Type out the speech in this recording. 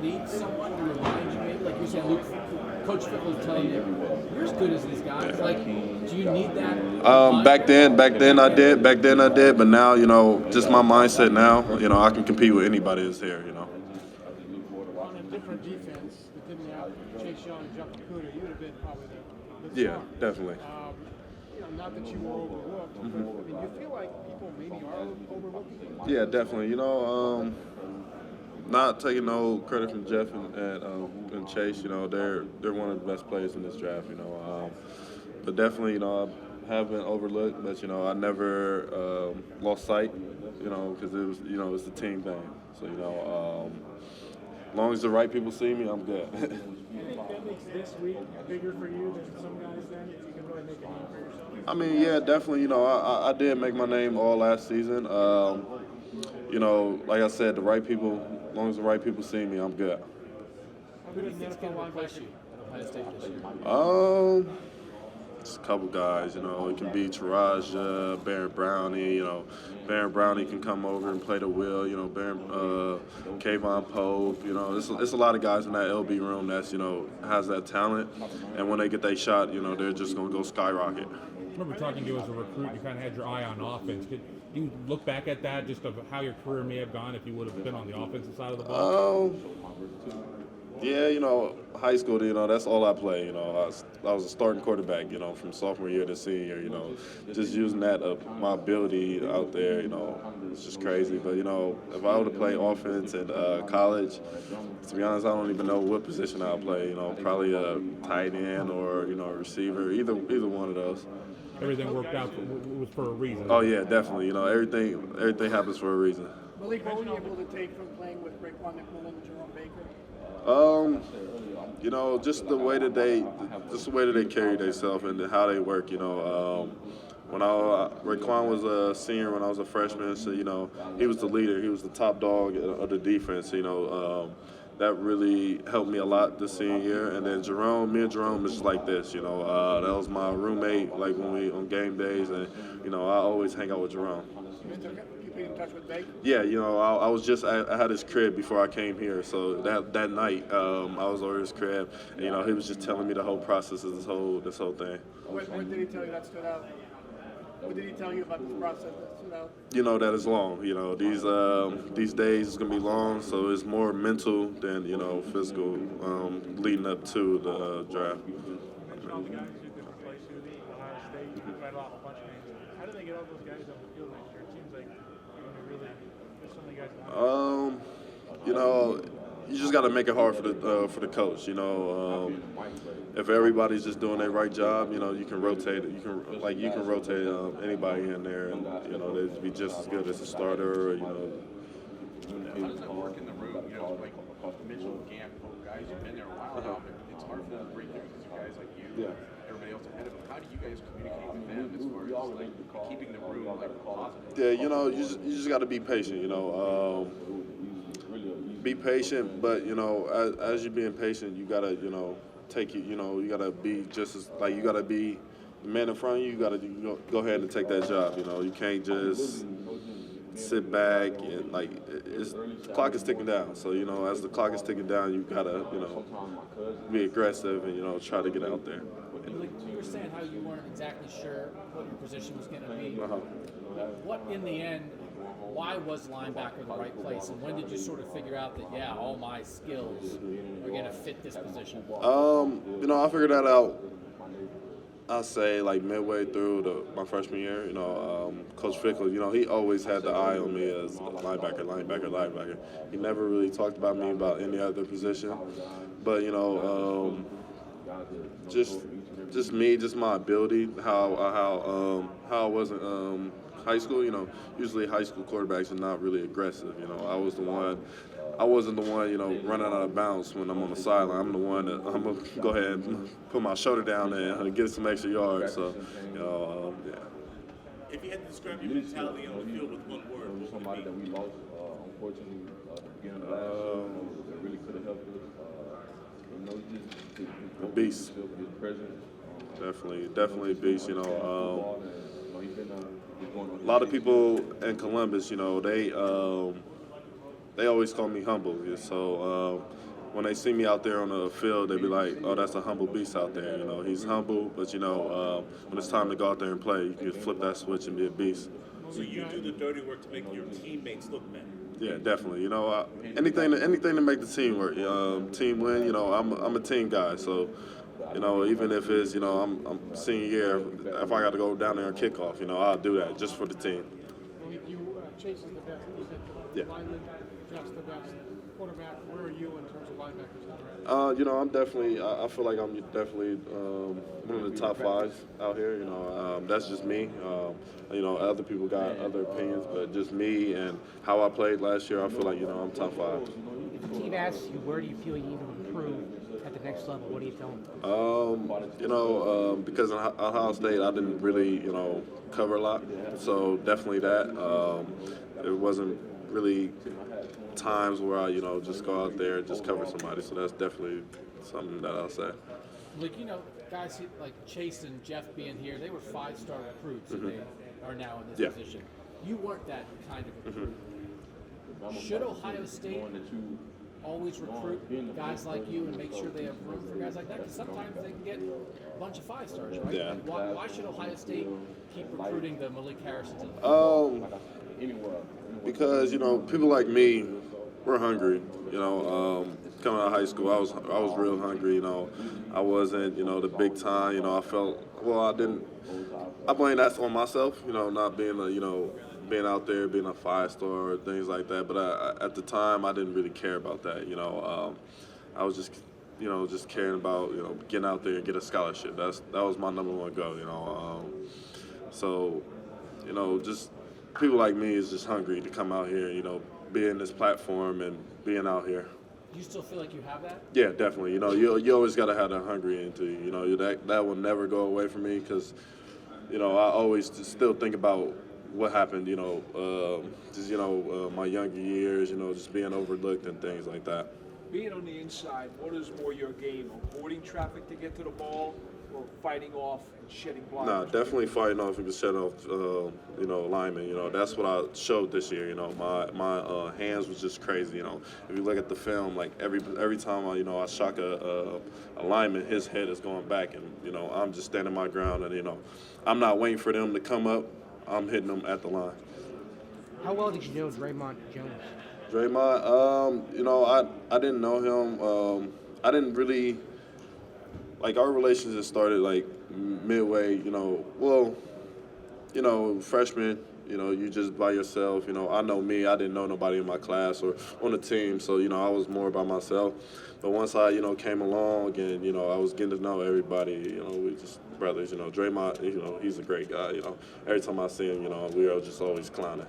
need someone to remind you, maybe, like you said, Luke, Coach Fickle is telling you, you're as good as these guys. Like, do you need that? Back then I did, but now, just my mindset now, I can compete with anybody that's here, On a different defense that didn't have Chase Young and Jeff Okuda, you would have been probably the Yeah, star. definitely. Not that you were overlooked. I mean, you feel like people maybe are overlooking you. Yeah, definitely. Not taking no credit from Jeff and Chase. They're one of the best players in this draft. But definitely, I have been overlooked. But I never lost sight. Because it was it's the team thing. So as long as the right people see me, I'm good. Do you think that makes this week bigger for you than some guys then? If you can really make a name for yourself? I mean, yeah, definitely. I did make my name all last season. Like I said, the right people, as long as the right people see me, I'm good. Who do you think's going to replace you at Ohio State this year? Just a couple guys. It can be Taraja, Baron Brownie. Baron Brownie can come over and play the wheel. Kayvon Pope. It's a lot of guys in that LB room that's has that talent, and when they get their shot, they're just gonna go skyrocket. I remember talking to you as a recruit, you kind of had your eye on offense. Could you look back at that, just of how your career may have gone if you would have been on the offensive side of the ball? Yeah, high school, that's all I play. I was a starting quarterback, from sophomore year to senior, just using that my ability out there, it's just crazy. But, if I were to play offense in college, to be honest, I don't even know what position I'll play, probably a tight end or, a receiver, either one of those. Everything worked out was for a reason. Oh, yeah, definitely. Everything happens for a reason. Malik, what were you able to take from playing with Raekwon McMillan and Jerome Baker? Just the way that they carry themselves and how they work. When Raekwon was a senior, when I was a freshman, so he was the leader. He was the top dog of the defense. That really helped me a lot this senior year. And then me and Jerome is just like this. That was my roommate. Like when we on game days, and I always hang out with Jerome. In touch with Baker? Yeah, I was I had his crib before I came here, so that night I was over his crib, and he was just telling me the whole process of this whole thing. What did he tell you that stood out? What did he tell you about this process that stood out? That it's long. These days is gonna be long, so it's more mental than physical leading up to the draft. All the guys who could replace you at Ohio State, you read off a bunch of names. How do they get all those guys on the field next year? It seems like there's so many guys. You just got to make it hard for the coach. If everybody's just doing their right job, you can rotate. You can rotate anybody in there, and they'd be just as good as a starter. Or, How does that work in the room? Like Mitchell, Gant, guys who've been there a while now. It's hard for them to break through because you guys like you, everybody else ahead of them. How do you guys communicate with them as far as keeping the room positive? Yeah, you just got to be patient. Be patient, but as you're being patient, you gotta you gotta be just as you gotta be the man in front of you. You gotta go ahead and take that job. You can't just sit back and the clock is ticking down. So as the clock is ticking down, you gotta be aggressive and try to get out there. You were saying how you weren't exactly sure what your position was going to be. What in the end? Why was linebacker the right place, and when did you sort of figure out that all my skills are going to fit this position? I figured that out. I'll say midway through my freshman year. Coach Fickle, he always had the eye on me as linebacker. He never really talked about me about any other position, but just me, just my ability, how I was in high school. Usually high school quarterbacks are not really aggressive. I wasn't the one, running out of bounds when I'm on the sideline. I'm the one that I'm gonna go ahead and put my shoulder down and get some extra yards. So, yeah. If you had to describe your mentality on the field with one word, what would it be? We lost, unfortunately, at the beginning of last year, that really could have helped us. A beast. Definitely a beast. A lot of people in Columbus, they always call me humble. So when they see me out there on the field, they be like, "Oh, that's a humble beast out there." You know, he's humble, but when it's time to go out there and play, you can flip that switch and be a beast. So you do the dirty work to make your teammates look better. Yeah, definitely. Anything to make the team work. Team win. I'm a team guy, so even if it's I'm senior year, if I got to go down there and kick off, I'll do that just for the team. Chase is the best. You said Yeah. lineman, Jeff's the best. Quarterback, where are you in terms of linebackers? I'm definitely. I feel like I'm definitely one of the top 5 out here. That's just me. Other people got other opinions, but just me and how I played last year, I feel like I'm top 5. If the team asks you, where do you feel you need to improve at the next level, what do you tell them? Because in Ohio State, I didn't really, cover a lot. So definitely that. It wasn't really times where I, just go out there and just cover somebody. So that's definitely something that I'll say. Like, guys like Chase and Jeff being here, they were 5-star recruits, and they are now in this position. You weren't that kind of recruit. Should Ohio State always recruit guys like you and make sure they have room for guys like that? Because sometimes they can get a bunch of 5-stars, right? Yeah. Like, why should Ohio State keep recruiting the Malik Harrisons? Because people like me, we're hungry. Coming out of high school, I was real hungry. I wasn't the big time. I felt I blame that on myself. Not being being out there, being a 5-star or things like that. But at the time, I didn't really care about that. I was just caring about getting out there and get a scholarship. That was my number one goal. So just people like me is just hungry to come out here, be in this platform and being out here. Do you still feel like you have that? Yeah, definitely. You always got to have that hungry into you. That will never go away from me because, I always just still think about what happened, my younger years, just being overlooked and things like that. Being on the inside, what is more your game? Avoiding traffic to get to the ball or fighting off and shedding blockers? Nah, definitely fighting off and shedding off, linemen. That's what I showed this year. My hands was just crazy. If you look at the film, like every time I shock a lineman, his head is going back, and I'm just standing my ground, and I'm not waiting for them to come up. I'm hitting them at the line. How well did you know Draymond Jones? Draymond, I didn't know him. I didn't really, our relationship started midway, freshman, you just by yourself. I know me, I didn't know nobody in my class or on the team, so, I was more by myself. But once I, came along and, I was getting to know everybody, we just brothers, Draymond, he's a great guy, Every time I see him, we are just always clowning.